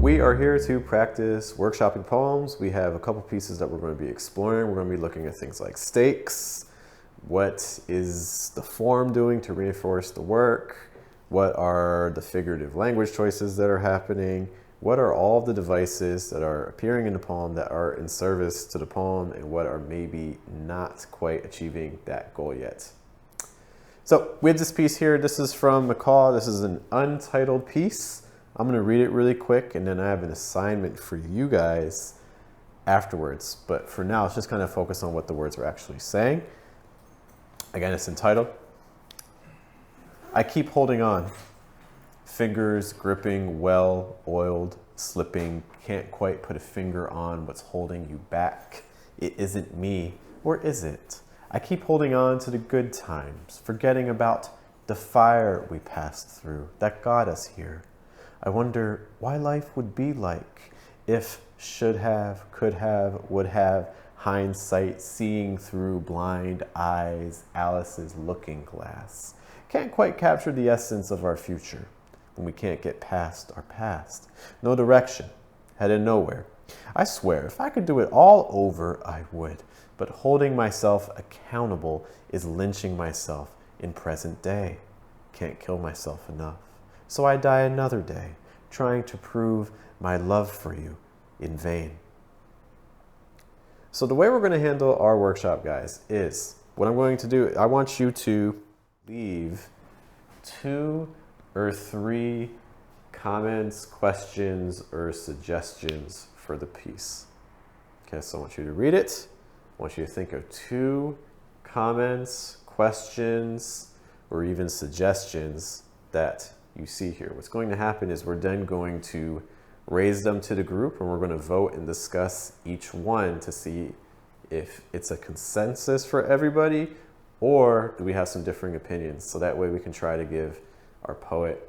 we are here to practice workshopping poems. We have a couple pieces that we're going to be exploring. We're going to be looking at things like stakes. What is the form doing to reinforce the work? What are the figurative language choices that are happening? What are all the devices that are appearing in the poem that are in service to the poem, and what are maybe not quite achieving that goal yet? So we have this piece here. This is from Miccau. This is an untitled piece. I'm going to read it really quick, and then I have an assignment for you guys afterwards. But for now, let's just kind of focus on what the words are actually saying. Again, it's entitled, I keep holding on. Fingers gripping, well-oiled, slipping, can't quite put a finger on what's holding you back. It isn't me, or is it? I keep holding on to the good times, forgetting about the fire we passed through that got us here. I wonder why life would be like if should have, could have, would have, hindsight, seeing through blind eyes, Alice's looking glass. Can't quite capture the essence of our future when we can't get past our past. No direction, headed nowhere. I swear, if I could do it all over, I would. But holding myself accountable is lynching myself in present day. Can't kill myself enough. So I die another day, trying to prove my love for you in vain. So the way we're going to handle our workshop, guys, is what I'm going to do. I want you to leave 2 or 3 comments, questions, or suggestions for the piece. Okay, so I want you to read it. I want you to think of 2 comments, questions, or even suggestions that you see here. What's going to happen is we're then going to raise them to the group, and we're going to vote and discuss each one to see if it's a consensus for everybody, or do we have some differing opinions. So that way we can try to give our poet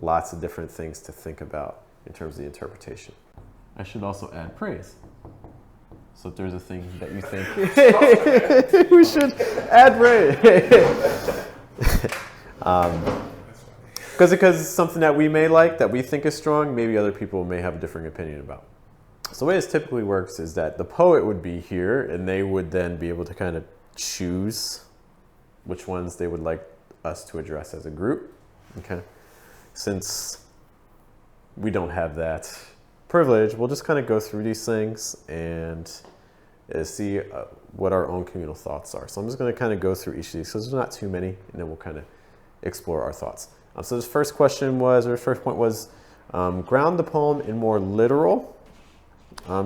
lots of different things to think about in terms of the interpretation. I should also add praise. So if there's a thing that you think we should add praise. Because it's something that we may like, that we think is strong, maybe other people may have a differing opinion about. So the way this typically works is that the poet would be here, and they would then be able to kind of choose which ones they would like us to address as a group. Okay. Since we don't have that privilege, we'll just kind of go through these things and see what our own communal thoughts are. So I'm just going to kind of go through each of these, because there's not too many, and then we'll kind of explore our thoughts. So this first question was, or first point was, ground the poem in more literal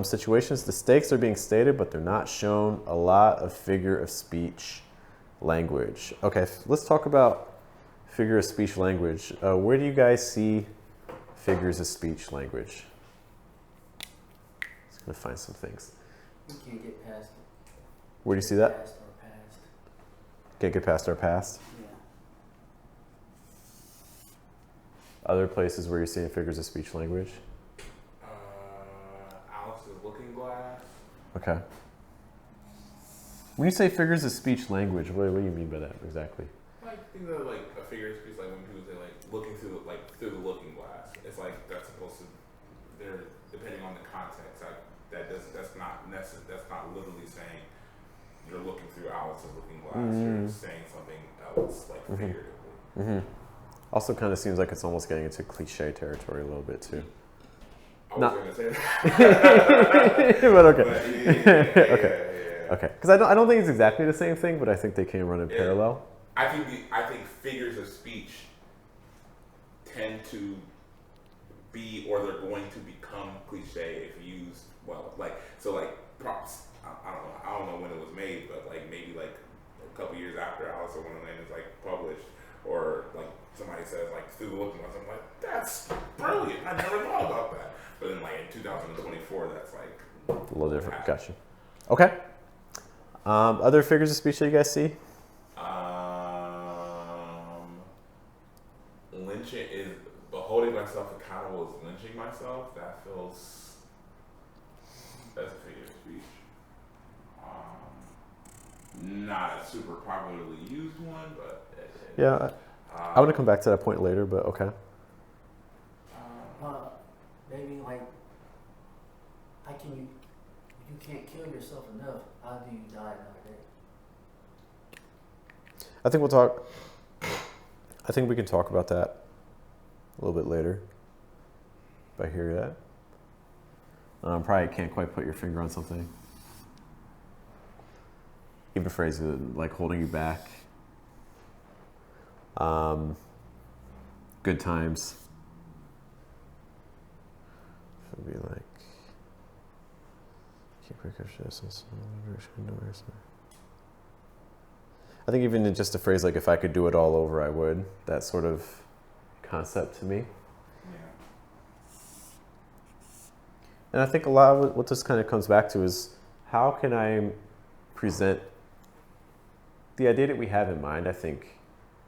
situations. The stakes are being stated, but they're not shown. A lot of figure of speech language. Okay, let's talk about figure of speech language. Where do you guys see figures of speech language? Just gonna find some things. We can't get past it. Where do you see that? Past our past. Can't get past our past? Yeah. Other places where you're seeing figures of speech language? Alice's looking glass. Okay. When you say figures of speech language, what do you mean by that exactly? Like, things that like a figure of speech, like when people say like looking through the looking glass. It's like that's supposed to, they're depending on the context. Like that's not necessary. That's not literally saying you're looking through Alice's looking glass. You're saying something else, like figuratively. Mm-hmm. Also kind of seems like it's almost getting into cliche territory a little bit too. I was going to say that. But okay. But Okay. Okay. Because I don't think it's exactly the same thing, but I think they can run in parallel. I think figures of speech tend to be, or they're going to become cliche if used well. Like, so like props. I don't know when it was made, but like maybe like a couple years after Alice in Wonderland is like published, or like somebody says like through the looking glass, I'm like, that's brilliant. I never thought about that. But then like in 2024, that's like a little different. Gotcha. Okay. Other figures of speech that you guys see? Lynching is, but holding myself accountable is lynching myself. That feels, that's a figure of speech. Not a super popularly used one, but yeah, I want to come back to that point later, but okay. baby, like, how can you, if you can't kill yourself enough, how do you die another day? I think we can talk about that a little bit later. If I hear that. Probably can't quite put your finger on something. Even a phrase like holding you back. Good times. Should be like keep I think even in just a phrase like if I could do it all over, I would. That sort of concept to me. Yeah. And I think a lot of what this kind of comes back to is how can I present the idea that we have in mind, I think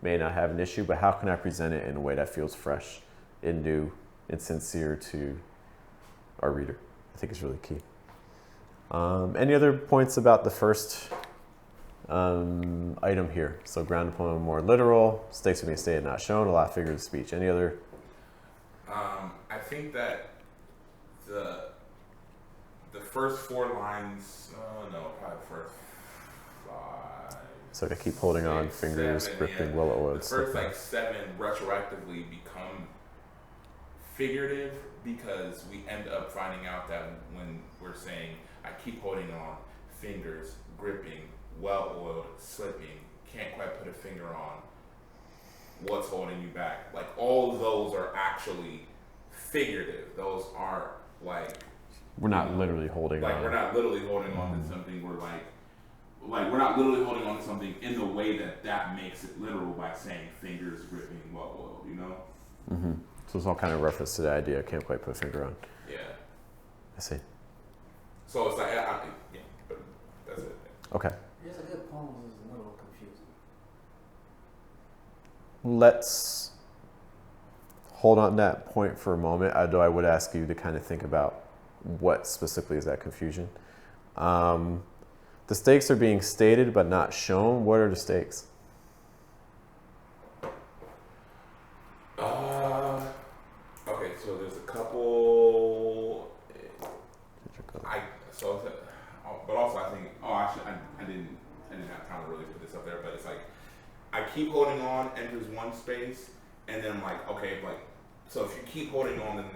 may not have an issue, but how can I present it in a way that feels fresh and new and sincere to our reader? I think it's really key. Any other points about the first item here? So grounded poem more literal, stakes are being stated, not shown, a lot of figurative speech. Any other? I think that the first 4 lines, probably first 5. So I keep holding on, 6, fingers 7, gripping, yeah. well oiled. The first like 7 retroactively become figurative because we end up finding out that when we're saying, I keep holding on, fingers gripping, well oiled, slipping, can't quite put a finger on, what's holding you back? Like all of those are actually figurative. Those aren't like we're not literally holding on. Like we're not literally holding on to something. We're like we're not literally holding on to something in the way that makes it literal by saying fingers gripping, well oiled. You know. Mm-hmm. So it's all kind of reference to the idea. I can't quite put a finger on. Yeah. I see. So it's like yeah, but that's it. Okay. There's a good poem is a little confusing. Let's hold on that point for a moment, although I would ask you to kind of think about what specifically is that confusion. The stakes are being stated but not shown. What are the stakes? Okay, so there's a couple. But also I think. Actually, I didn't have time to really put this up there. But it's like I keep holding on enters one space, and then I'm like, okay, like so if you keep holding on, then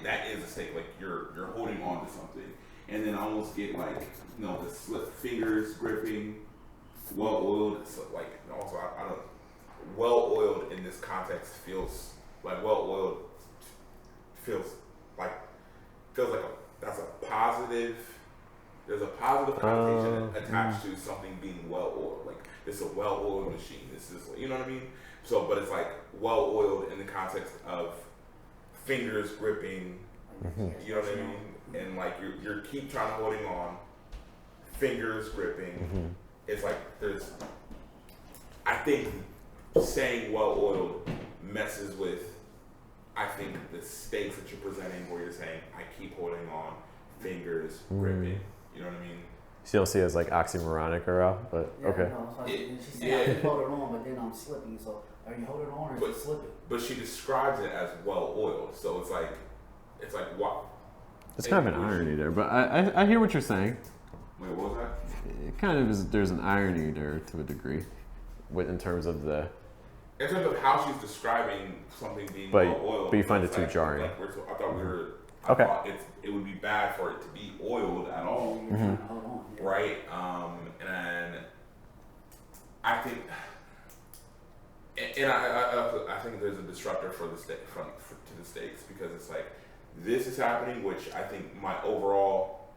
that is a stake. Like you're holding on to something, and then I almost get like the slip fingers gripping, well oiled. So like also I don't well oiled in this context feels like well oiled feels like that's a positive. There's a positive connotation attached to something being well oiled. Like it's a well oiled machine. This is you know what I mean. So, but it's like well oiled in the context of fingers gripping. You know what I mean? And like you're keep trying to holding on. Fingers gripping. It's like I think saying well oiled messes with. I think the stakes that you're presenting where you're saying, I keep holding on, fingers gripping. You know what I mean? So you don't see it as like oxymoronic or out, but Yeah, okay. No, she said I keep holding on, but then I'm slipping. So are you holding on or is it slipping? But she describes it as well oiled. So it's like what? It's kind of an irony there, but I hear what you're saying. Wait, what was that? It kind of is. There's an irony there to a degree, in terms of the. In terms of how she's describing something being But well oiled, you find it too jarring. Like I thought we were. Okay. I thought it would be bad for it to be oiled at all, right? And I think, and I think there's a disruptor for the to the stakes because it's like this is happening, which I think my overall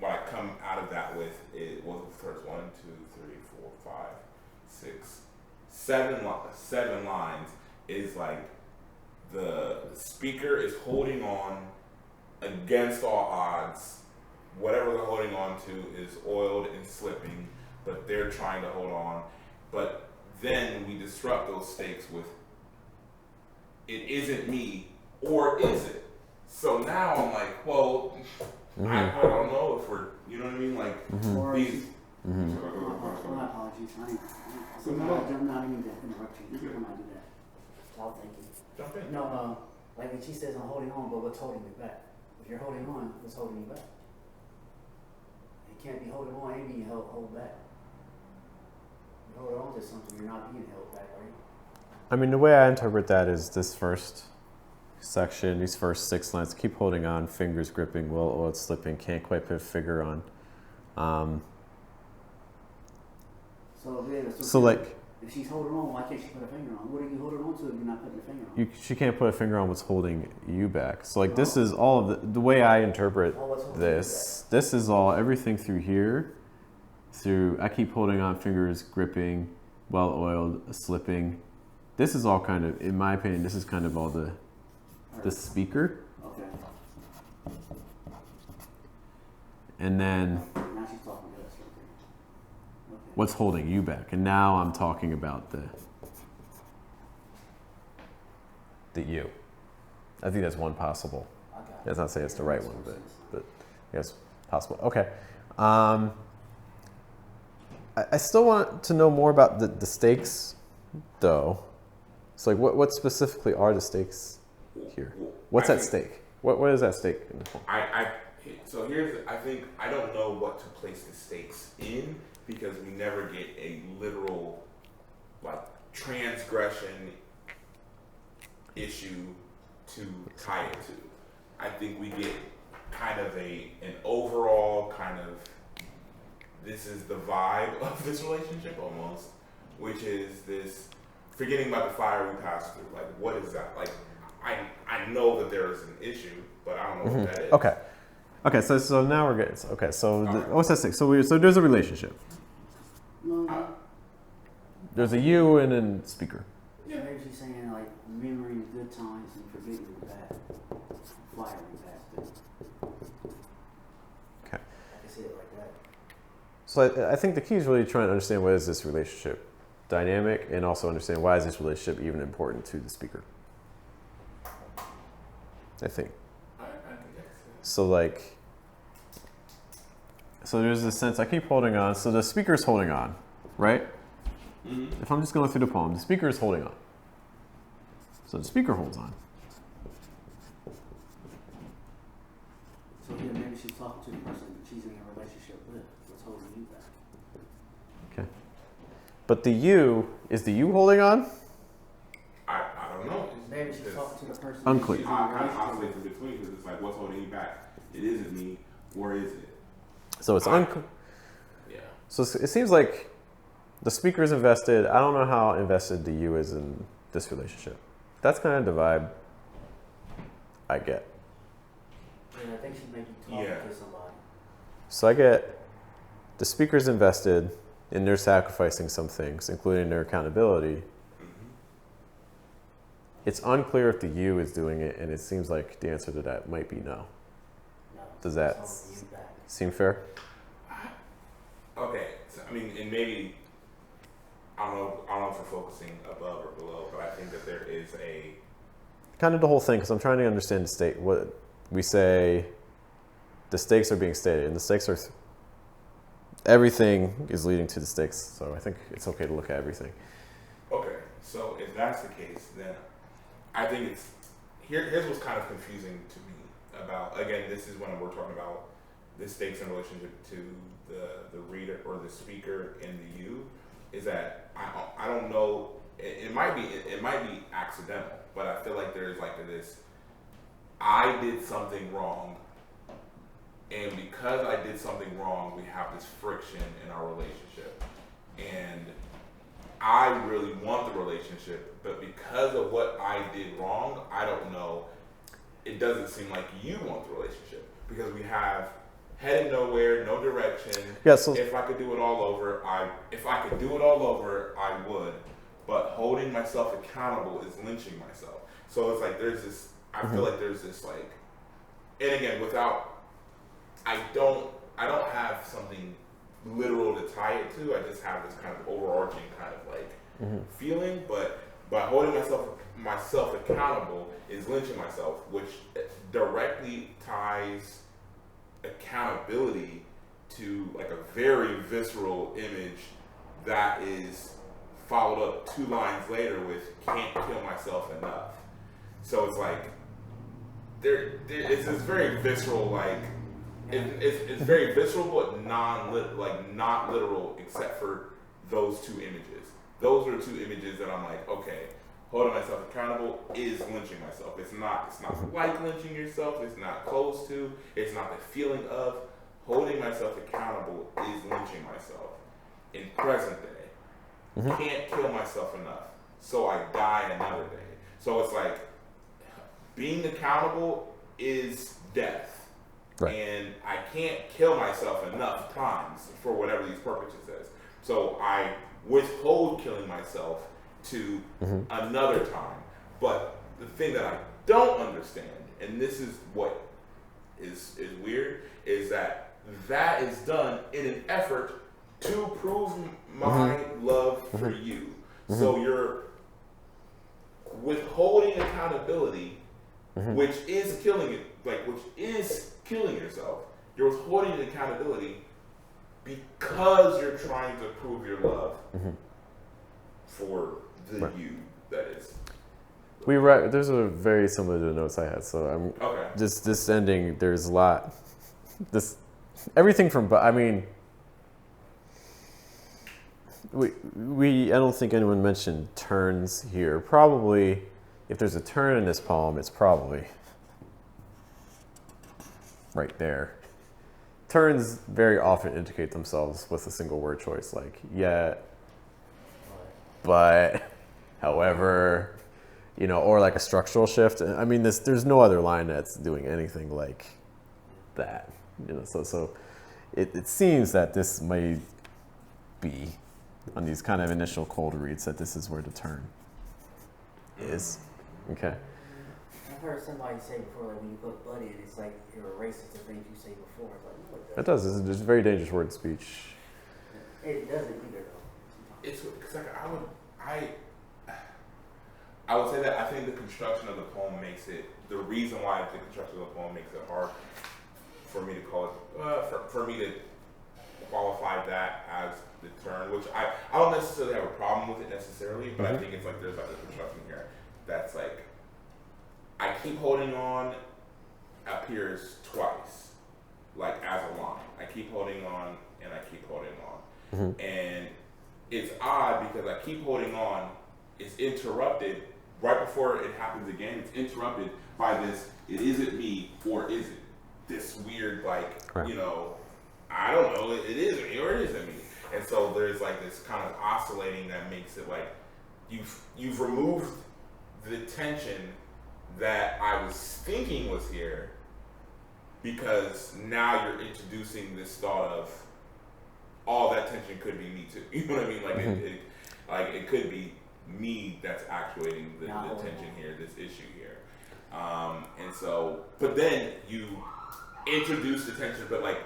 what I come out of that with it was the first 1, 2, 3, 4, 5, 6. 7 lines is like the speaker is holding on against all odds. Whatever they're holding on to is oiled and slipping, but they're trying to hold on. But then we disrupt those stakes with it isn't me, or is it? So now I'm like, well, I don't know if we're, you know what I mean? Like these. My apologies. I'm not even to interrupt you. Every time I do that. I'll thank you. Jump in. No, Like when she says I'm holding on, but what's holding me back? If you're holding on, what's holding you back? You can't be holding on and being held back. You hold on to something, you're not being held back, right? I mean, the way I interpret that is this first section, these first 6 lines, keep holding on, fingers gripping, well-oiled slipping, can't quite put a figure on. So like, if she's holding on, why can't she put a finger on? What are you holding on to if you're not putting your finger on? she can't put a finger on what's holding you back. So like, this is all of the way I interpret this. This is all, everything through here, I keep holding on, fingers gripping, well-oiled, slipping. This is all kind of, in my opinion, this is kind of all the speaker. Okay. And then Now she's talking to us. Okay. what's holding you back. And now I'm talking about the you. I think that's one possible. I got it. That's not saying it's the right one, Makes more but sense. yes, possible. Okay. I still want to know more about the stakes, though. So, like, what specifically are the stakes here? What's at stake? What is at stake in this one? So I think I don't know what to place the stakes in because we never get a literal like transgression issue to tie it to. I think we get kind of an overall kind of this is the vibe of this relationship almost, which is this forgetting about the fire we passed through. Like, what is that? Like, I know that there is an issue, but I don't know what that is. Okay. So now we're getting. Okay. So what's that stake? So there's a relationship. No. There's a you and then speaker. Yeah. Maybe she's saying like remembering the good times and forgetting the bad. Fire we passed through. Okay. I can see it like that. So I think the key is really trying to understand what is this relationship dynamic, and also understand why is this relationship even important to the speaker. I think. I think that's it. So like, so there's this sense I keep holding on. So the speaker's holding on, right? Mm-hmm. If I'm just going through the poem, the speaker is holding on. So the speaker holds on. So yeah, maybe she's talking to the person that she's in a relationship with. What's holding you back? Okay. But the you, is the you holding on? I don't know. Maybe she's talking to the person. Unclear. She's in a I relationship oscillate in between because it's like, what's holding you back? It isn't me, or is it? So it's unclear. Yeah. So it seems like the speaker is invested. I don't know how invested the you is in this relationship. That's kind of the vibe I get. Yeah, I think she may be talking to somebody. So I get the speaker's invested and they're sacrificing some things, including their accountability. Mm-hmm. It's unclear if the you is doing it, and it seems like the answer to that might be no. No. Does that It's holding you back. seem fair? Okay. So, I mean, and maybe I don't know if we're focusing above or below, but I think that there is a Kind of the whole thing, because I'm trying to understand the state. What we say, the stakes are being stated, and the stakes are. Everything is leading to the stakes, so I think it's okay to look at everything. okay. So if that's the case, then I think it's here's what's kind of confusing to me about again. This is when we're talking about the stakes in relationship to the reader or the speaker and the you. Is that I don't know. It might be accidental, but I feel like there's like this. I did something wrong, and because I did something wrong, we have this friction in our relationship, and I really want the relationship, but because of what I did wrong, I don't know. It doesn't seem like you want the relationship because we have headed nowhere, no direction. Yeah. So If I could do it all over, I would. But holding myself accountable is lynching myself. So it's like there's this. I feel like there's this like, and again, I don't have something literal to tie it to. I just have this kind of overarching kind of like feeling. But by holding myself accountable is lynching myself, which directly ties accountability to like a very visceral image that is followed up 2 lines later with can't kill myself enough. So it's like it's this very visceral, like it's very visceral, but not literal, except for those two images. Those are the two images that I'm like, okay, holding myself accountable is lynching myself. It's not like lynching yourself. It's not close to. It's not the feeling of. Holding myself accountable is lynching myself. In present day, can't kill myself enough, so I die another day. So it's like being accountable is death, right. and I can't kill myself enough times for whatever these purposes is. So I withhold killing myself to another time. But the thing that I don't understand, and this is what is weird, is that is done in an effort to prove my love for you. So you're withholding accountability, which is killing yourself. You're withholding accountability because you're trying to prove your love for the you that is. There's a very similar to the notes I had, so I'm okay. This ending. There's a lot. Everything from, I mean, I don't think anyone mentioned turns here. Probably, if there's a turn in this poem, it's probably right there. Turns very often indicate themselves with a single word choice, like yet, but, however, or like a structural shift. I mean, there's no other line that's doing anything like that. So it seems that this may be, on these kind of initial cold reads, that this is where the turn is. Okay. I've heard somebody say before, like when you put but in, it's like it erases the things you say before. It's like, no, it doesn't. It does. It's a very dangerous word speech. It doesn't either, though. It's because like I would say that I think the construction of the poem makes it, the reason why the construction of the poem makes it hard for me to call it, for me to qualify that as the turn, which I don't necessarily have a problem with it necessarily, but I think it's like there's like a construction here that's like, I keep holding on appears twice, like as a line. I keep holding on and I keep holding on. And it's odd because I keep holding on, it's interrupted right before it happens again. It's interrupted by this, it isn't me or is it? This weird, like, right. I don't know, it is me or it isn't me. And so there's like this kind of oscillating that makes it like, you've removed the tension that I was thinking was here, because now you're introducing this thought of all that tension could be me too. You know what I mean? Like it could be me that's actuating the tension here, this issue here. And so, but then you introduce the tension, but like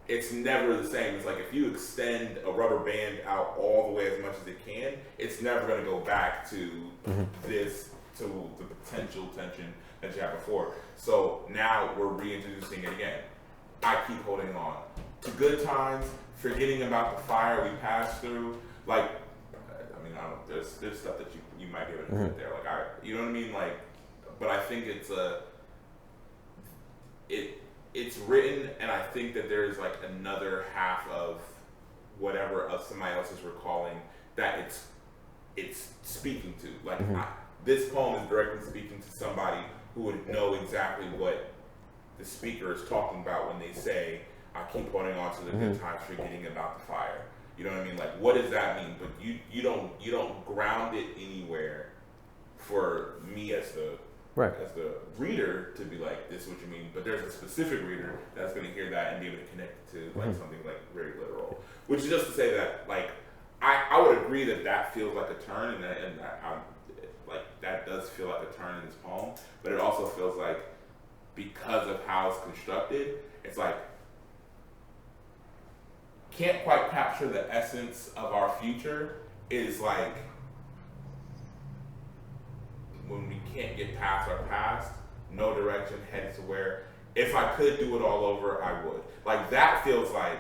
it's never the same. It's like if you extend a rubber band out all the way as much as it can, it's never going to go back to to the potential tension that you had before. So now we're reintroducing it again. I keep holding on to good times, forgetting about the fire we passed through. Like, I mean, I don't. There's stuff that you might be able to put there. Like, you know what I mean? Like, but I think it's written, and I think that there's like another half of whatever of somebody else is recalling that it's speaking to. Like, this poem is directly speaking to somebody who would know exactly what the speaker is talking about when they say, I keep holding on to the good times, forgetting about the fire. You know what I mean? Like, what does that mean? But you don't ground it anywhere for me as the reader to be like, this is what you mean. But there's a specific reader that's going to hear that and be able to connect it to like something like very literal. Which is just to say that, like, I would agree that feels like a turn, and that does feel like a turn in this poem. But it also feels like, because of how it's constructed, it's like, can't quite capture the essence of our future. Is like, when we can't get past our past, no direction, headed to where, if I could do it all over, I would. Like, that feels like,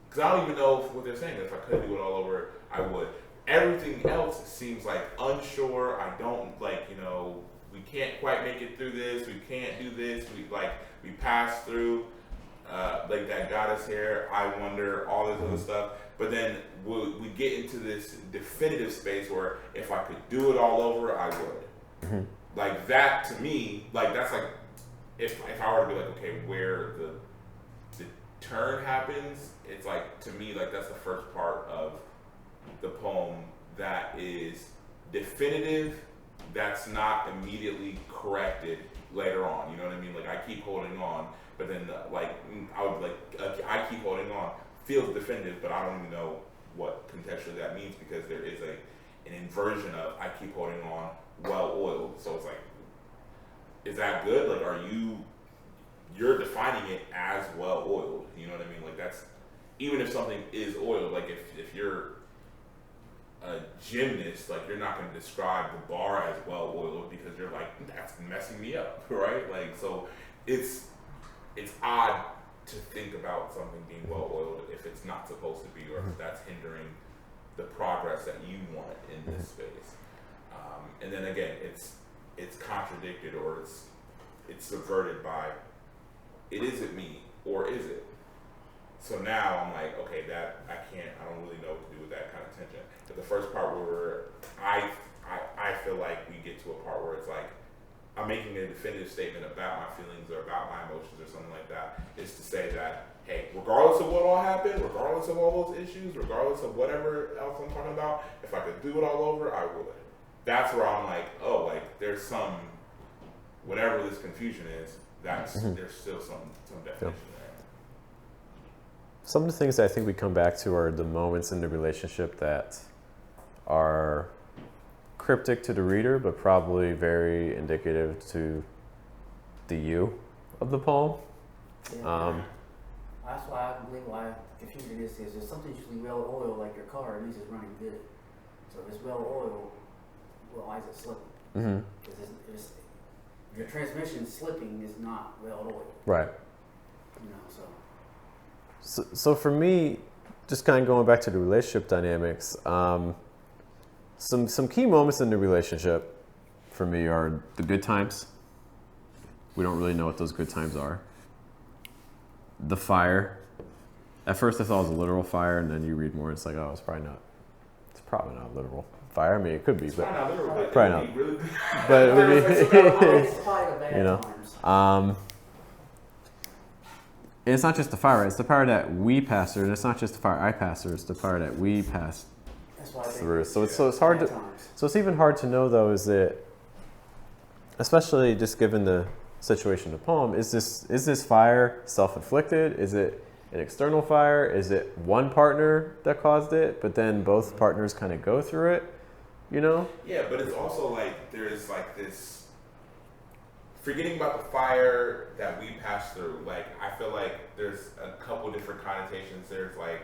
because I don't even know what they're saying. If I could do it all over, I would. Everything else seems like unsure. I don't, like, we can't quite make it through this. We can't do this. We passed through. Like that got us here. I wonder all this other stuff. But then we get into this definitive space where if I could do it all over, I would. Like that to me, like that's like if I were to be like, okay, where the turn happens, it's like to me like that's the first part of the poem that is definitive. That's not immediately corrected later on. You know what I mean? Like I keep holding on. But then, I keep holding on. Feels definitive, but I don't even know what contextually that means because there is an inversion of I keep holding on, well oiled. So it's like, is that good? Like, you're defining it as well oiled. You know what I mean? Like that's even if something is oiled. Like if you're a gymnast, like you're not going to describe the bar as well oiled because you're like that's messing me up, right? Like so, it's odd to think about something being well oiled if it's not supposed to be, or if that's hindering the progress that you want in this space. And then again, it's contradicted or it's subverted by it isn't me or is it? So now I'm like, okay, that I don't really know what to do with that kind of tension. But the first part where I feel like we get to a part where it's like I'm making a definitive statement about my feelings or about my emotions or something like that, is to say that, hey, regardless of what all happened, regardless of all those issues, regardless of whatever else I'm talking about, if I could do it all over, I would. That's where I'm like, oh, like there's some, whatever this confusion is, there's still some definition there. Some of the things that I think we come back to are the moments in the relationship that are cryptic to the reader, but probably very indicative to the you of the poem. Yeah, that's why I believe why confusion is there's something usually well oiled like your car, it means it's running good. So if it's well oiled, well, why is it slipping? Because your transmission slipping is not well oiled. Right. You know, So for me, just kind of going back to the relationship dynamics, some key moments in the relationship for me are the good times. We don't really know what those good times are. The fire. At first I thought it was a literal fire, and then you read more, it's like, oh, it's probably not literal fire. I mean, it could be, but Not literal, but probably not. Really But it would be, it's probably the bad you know. times. And it's not just the fire, it's the fire that we pass through, and it's not just the fire I pass through, it's the fire that we pass That's why I think through. So it's hard to, times. so it's even hard to know though, is that, especially just given the situation of the poem, is this fire self-inflicted? Is it an external fire? Is it one partner that caused it, but then both partners kind of go through it, you know? Yeah, but it's also like there's like this forgetting about the fire that we pass through. Like I feel like there's a couple different connotations. There's like,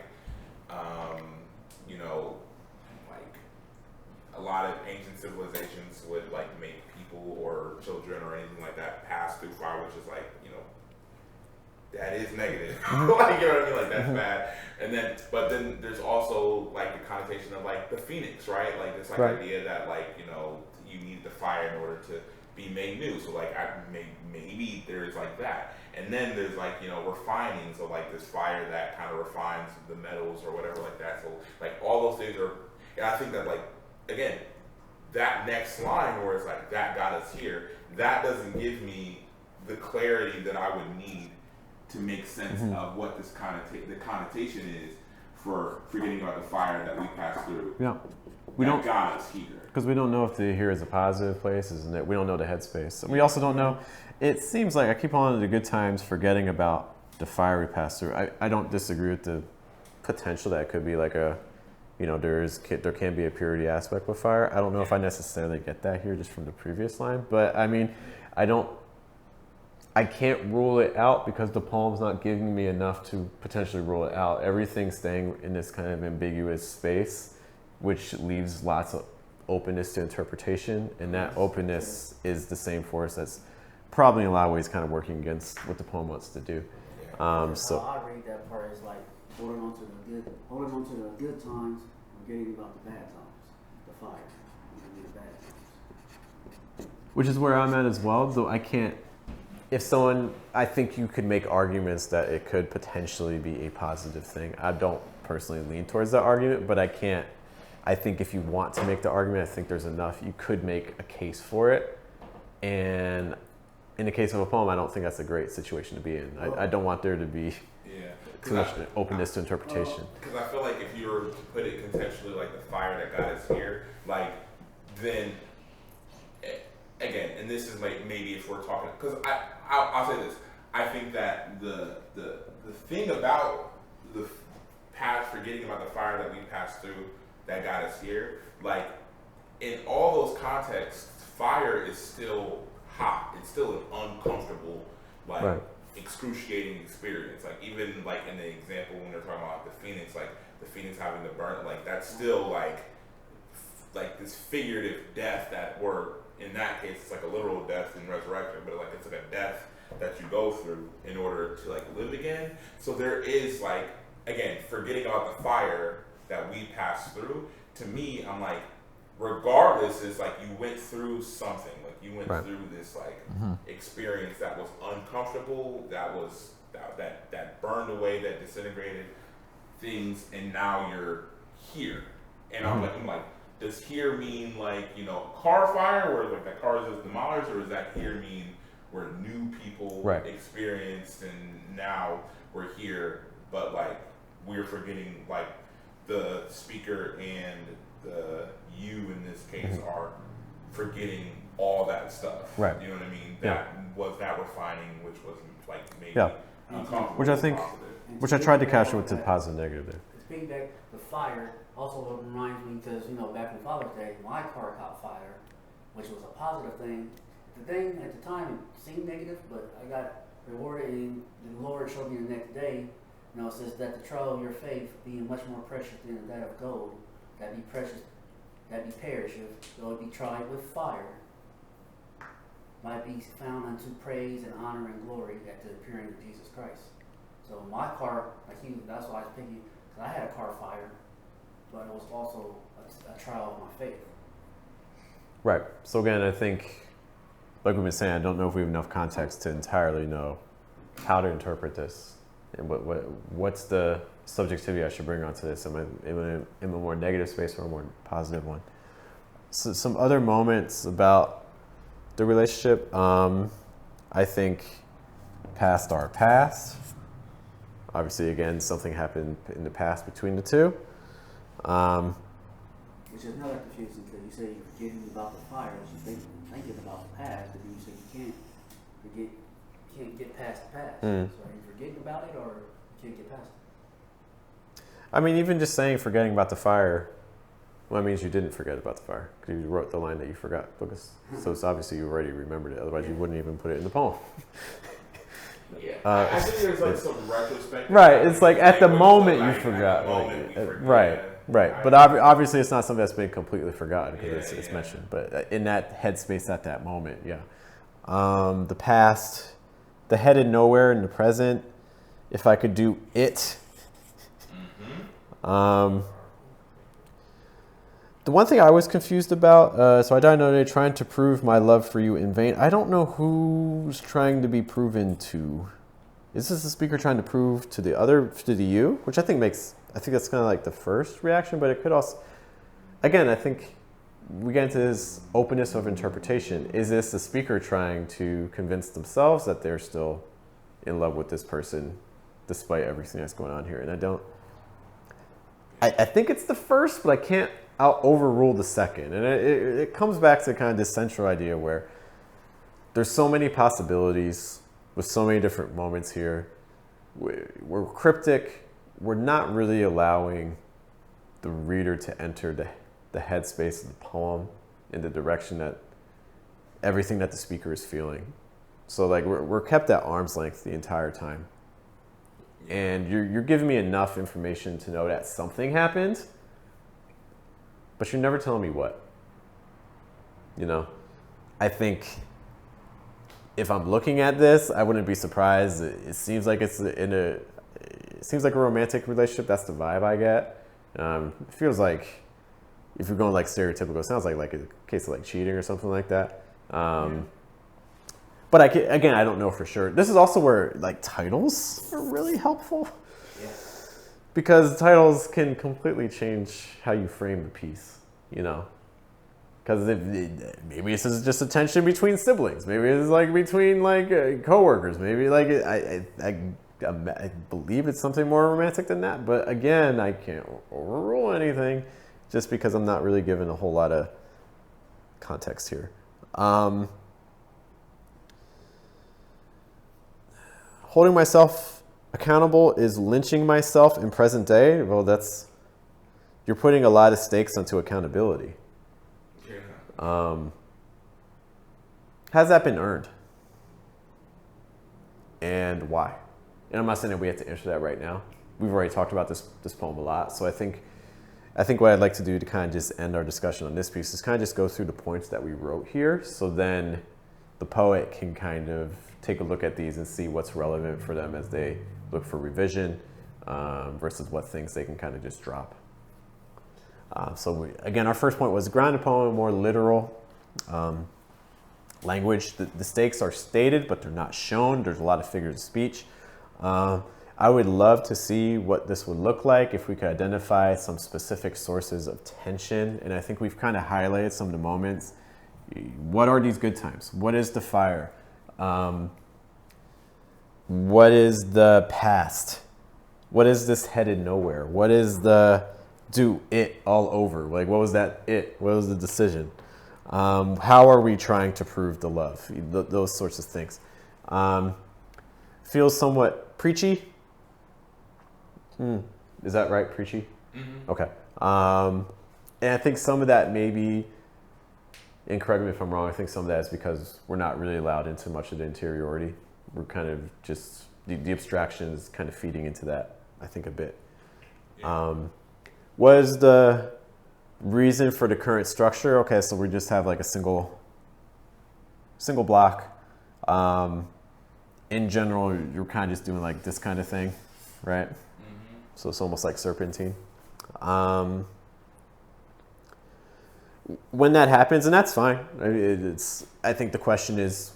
you know, like a lot of ancient civilizations would like make people or children or anything like that pass through fire, which is like, you know, that is negative. Like, you know what I mean? Like that's bad. And then, but then there's also like the connotation of like the phoenix, right? Like this like idea that like, you know, you need the fire in order to be made new. So like maybe there's like that. And then there's like, you know, refining. So like this fire that kind of refines the metals or whatever like that. So like all those things are, and I think that like, again, that next line where it's like, that got us here, that doesn't give me the clarity that I would need to make sense of what this the connotation is for forgetting about the fire that we passed through. Yeah. That got us here. Because we don't know if the here is a positive place, isn't it? We don't know the headspace. And we also don't know, it seems like I keep on to the good times forgetting about the fire we passed through. I don't disagree with the potential that it could be like a, you know, there can be a purity aspect with fire. I don't know if I necessarily get that here just from the previous line, but I mean, I can't rule it out because the poem's not giving me enough to potentially rule it out. Everything's staying in this kind of ambiguous space, which leaves lots of openness to interpretation, and that openness is the same force that's probably in a lot of ways kind of working against what the poem wants to do. So I read that part as like holding on to the good times, forgetting about the bad times, the fire, and the bad times. Which is where I'm at as well, though I can't. If someone, I think you could make arguments that it could potentially be a positive thing. I don't personally lean towards that argument, but I can't. I think if you want to make the argument, I think there's enough. You could make a case for it. And in the case of a poem, I don't think that's a great situation to be in. I don't want there to be too much openness to interpretation. Because I feel like if you were to put it contextually, like the fire that got us here, like then again, and this is like maybe if we're talking, because I'll say this, I think that the thing about the past, forgetting about the fire that we passed through that got us here, like in all those contexts, fire is still hot. It's still an uncomfortable, like excruciating experience. Like even like in the example when they're talking about the phoenix, like the phoenix having to burn, like that's still like this figurative death that we're, in that case, it's like a literal death and resurrection, but like it's like a death that you go through in order to like live again. So there is like, again, forgetting about the fire that we passed through, to me, I'm like, regardless, it's like you went through something, like you went through this like experience that was uncomfortable, that was that burned away, that disintegrated things, and now you're here. And I'm like, does here mean like, you know, car fire where like that car is just demolished, or does that here mean where new people experienced and now we're here, but like we're forgetting, like the speaker and the you in this case are forgetting all that stuff. Right. You know what I mean? That was that refining, which was like maybe uncomfortable. Which I think, which I tried to capture with the positive negative there. Speaking back, the fire also reminds me, because you know, back in Father's Day, my car caught fire, which was a positive thing. The thing at the time it seemed negative, but I got rewarded, and the Lord showed me the next day. You know, it says that the trial of your faith, being much more precious than that of gold, that be precious, that be perisheth, though it be tried with fire, might be found unto praise and honor and glory at the appearing of Jesus Christ. So my car, like that's why I was picking, because I had a car fire, but it was also a trial of my faith. Right. So again, I think, like we've been saying, I don't know if we have enough context to entirely know how to interpret this. And what's the subjectivity I should bring onto this? Am I in a more negative space or a more positive one? So some other moments about the relationship, I think past our past. Obviously, again, something happened in the past between the two. Which is another confusing, because you say you're forgetting about the fire, you think thinking about the past, but then you say you can't get past the past. So are you forgetting about it, or you can't get past it? I mean, even just saying forgetting about the fire, well, that means you didn't forget about the fire, because you wrote the line that you forgot. So it's obviously you already remembered it. Otherwise, you wouldn't even put it in the poem. I think there's like some retrospect. Right, it's like at the moment you forgot. Right. But obviously, it's not something that's been completely forgotten because it's mentioned. But in that headspace at that moment, the past, the headed nowhere in the present. If I could do it. The one thing I was confused about, so I died another day trying to prove my love for you in vain. I don't know who's trying to be proven to. Is this the speaker trying to prove to the you? Which I think that's kind of like the first reaction, but it could also, again, I think we get into this openness of interpretation. Is this the speaker trying to convince themselves that they're still in love with this person despite everything that's going on here? And I think it's the first, but I can't overrule the second. And it comes back to kind of this central idea where there's so many possibilities with so many different moments here. We're cryptic. We're not really allowing the reader to enter the headspace of the poem in the direction that everything that the speaker is feeling. So like we're kept at arm's length the entire time. And you're giving me enough information to know that something happened, but you're never telling me what. You know, I think if I'm looking at this, I wouldn't be surprised. It seems like it seems like a romantic relationship. That's the vibe I get. It feels like, if you're going like stereotypical, it sounds like a case of like cheating or something like that. But again, I don't know for sure. This is also where like titles are really helpful. Yeah. Because titles can completely change how you frame the piece, you know. Because maybe this is just a tension between siblings. Maybe it's like between like coworkers. Maybe like I believe it's something more romantic than that. But again, I can't overrule anything just because I'm not really given a whole lot of context here. Holding myself accountable is lynching myself in present day. Well, you're putting a lot of stakes onto accountability. Yeah. Has that been earned? And why? And I'm not saying that we have to answer that right now. We've already talked about this poem a lot. So I think what I'd like to do to kind of just end our discussion on this piece is kind of just go through the points that we wrote here. So then the poet can kind of take a look at these and see what's relevant for them as they look for revision versus what things they can kind of just drop. Again, our first point was grounded poem, more literal language. The stakes are stated, but they're not shown. There's a lot of figures of speech. I would love to see what this would look like if we could identify some specific sources of tension. And I think we've kind of highlighted some of the moments. What are these good times? What is the fire? What is the past? What is this headed nowhere? What is the do it all over? Like, what was that it? What was the decision? How are we trying to prove the love? Those sorts of things. Feels somewhat preachy. Is that right, preachy? Mm-hmm. Okay. And I think some of that maybe, and correct me if I'm wrong, I think some of that is because we're not really allowed into much of the interiority. We're kind of just, the abstraction is kind of feeding into that, I think, a bit. Yeah. What is the reason for the current structure? Okay, so we just have like a single block. In general, you're kind of just doing like this kind of thing, right? Mm-hmm. So it's almost like serpentine. When that happens, and that's fine. I think the question is,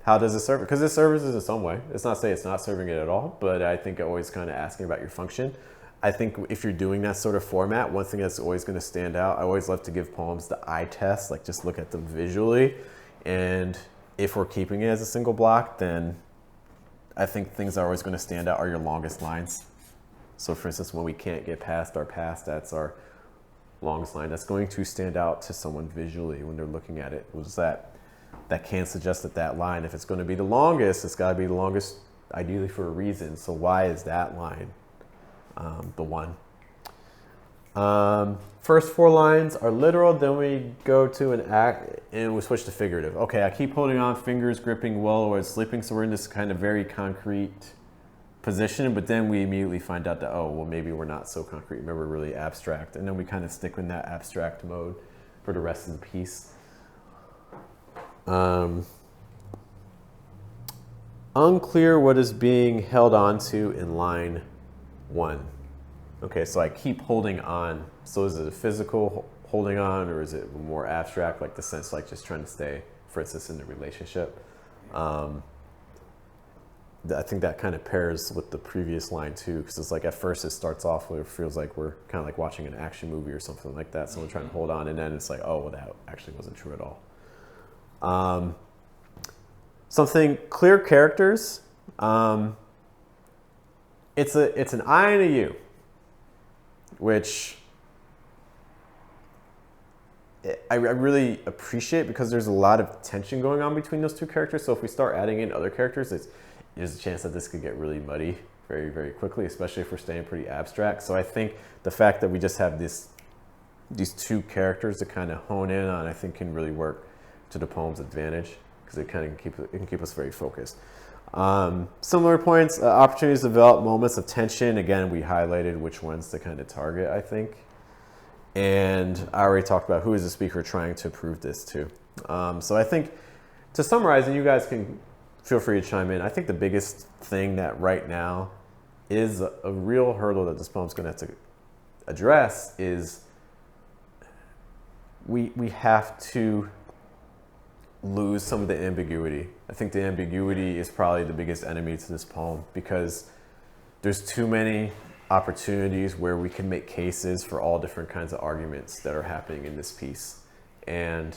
how does it serve it? Because it serves it in some way. It's not saying it's not serving it at all, but I think always kind of asking about your function. I think if you're doing that sort of format, one thing that's always going to stand out, I always love to give poems the eye test, like just look at them visually. And if we're keeping it as a single block, then I think things that are always going to stand out are your longest lines. So for instance, when we can't get past our past, that's our longest line. That's going to stand out to someone visually when they're looking at it. Was that can suggest that line, if it's going to be the longest, it's got to be the longest ideally for a reason. So why is that line the one? First 4 lines are literal, then we go to an act and we switch to figurative. Okay, I keep holding on, fingers gripping well or sleeping, so we're in this kind of very concrete position, but then we immediately find out that, oh, well, maybe we're not so concrete, maybe we're really abstract, and then we kind of stick in that abstract mode for the rest of the piece. Unclear what is being held on to in line 1. Okay, so I keep holding on. So is it a physical holding on, or is it more abstract, like the sense like just trying to stay, for instance, in the relationship? I think that kind of pairs with the previous line too, because it's like at first it starts off where it feels like we're kind of like watching an action movie or something like that, someone trying to hold on, and then it's like, oh, well, that actually wasn't true at all. Something clear characters. It's an I and a you, which I really appreciate because there's a lot of tension going on between those two characters. So if we start adding in other characters, there's a chance that this could get really muddy very, very quickly, especially if we're staying pretty abstract. So I think the fact that we just have these two characters to kind of hone in on, I think can really work to the poem's advantage, because it kind of can keep us very focused. Similar points, opportunities to develop moments of tension. Again, we highlighted which ones to kind of target, I think. And I already talked about who is the speaker trying to prove this to. So I think, to summarize, and you guys can feel free to chime in, I think the biggest thing that right now is a real hurdle that this poem's going to have to address is we have to lose some of the ambiguity. I think the ambiguity is probably the biggest enemy to this poem, because there's too many opportunities where we can make cases for all different kinds of arguments that are happening in this piece. And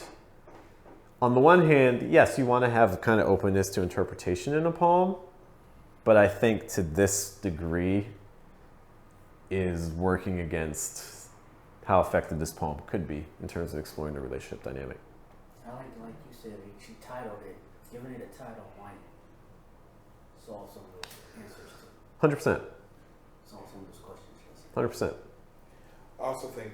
on the one hand, yes, you want to have kind of openness to interpretation in a poem, but I think to this degree is working against how effective this poem could be in terms of exploring the relationship dynamic. I like you said, she titled it, giving it a title might solve some of those answers to 100%. solve some of those questions. 100%. I also think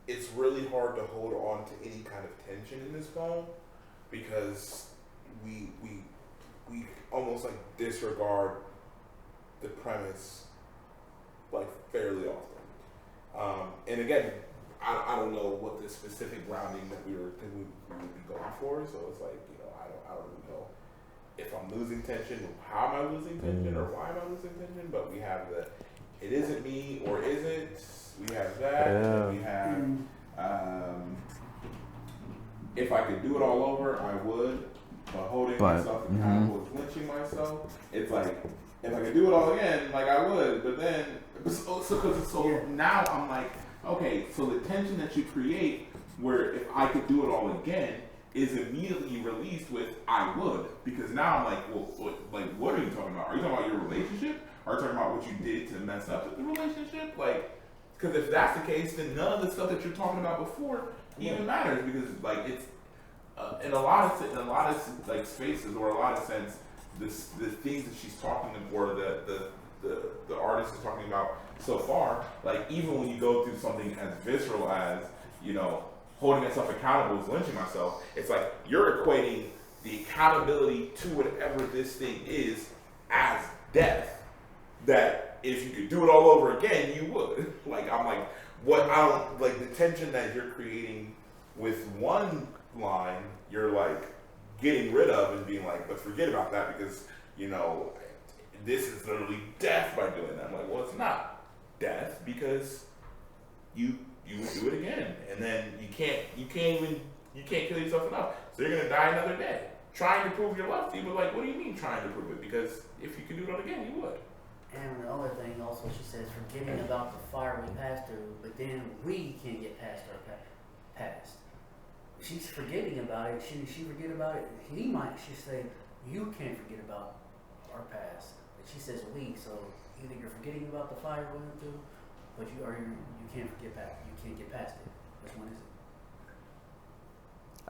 it's really hard to hold on to any kind of tension in this poem, because we almost like disregard the premise like fairly often. And again, I don't know what the specific grounding that we would be going for, so it's like, I don't really know if I'm losing tension, how am I losing tension, or why am I losing tension. But we have the it isn't me or is it. We have that. And then we have if I could do it all over, I would. But holding myself accountable is lynching myself. It's like, if I could do it all again, like I would. But then, now I'm like, okay, so the tension that you create, where if I could do it all again, is immediately released with I would. Because now I'm like, well, what are you talking about? Are you talking about your relationship? Are you talking about what you did to mess up with the relationship? Like, because if that's the case, then none of the stuff that you're talking about before even matters. Because like it's in a lot of like spaces, or a lot of sense, the things that she's talking or the artist is talking about so far, like even when you go through something as visceral as, holding myself accountable is lynching myself, it's like you're equating the accountability to whatever this thing is as death. That if you could do it all over again, you would. Like, I'm like, the tension that you're creating with one line, you're like getting rid of and being like, but forget about that, because, this is literally death by doing that. I'm like, well, it's not death, because you would do it again, and then you can't kill yourself enough, so you're gonna die another day trying to prove your love to you. But like, what do you mean trying to prove it? Because if you could do it all again, you would. And the other thing also, she says, forgetting about the fire we passed through, but then we can't get past our past. She's forgetting about it. She forget about it. She say, you can't forget about our past. But she says we, so either you're forgetting about the fire we went through, but you can't forget back. You can't get past it. Which one is it?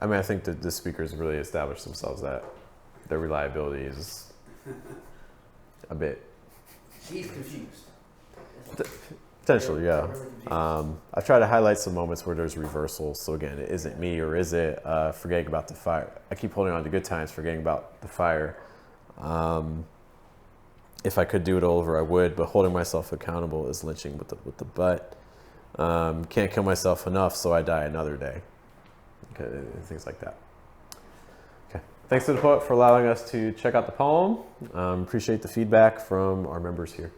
I mean, I think that the speakers really established themselves that their reliability is a bit. She's confused. Potentially, yeah. I try to highlight some moments where there's reversals. So again, it isn't me, or is it forgetting about the fire? I keep holding on to good times, forgetting about the fire. If I could do it all over, I would, but holding myself accountable is lynching with the butt. Can't kill myself enough, so I die another day. Okay, things like that. Okay. Thanks to the poet for allowing us to check out the poem. Appreciate the feedback from our members here.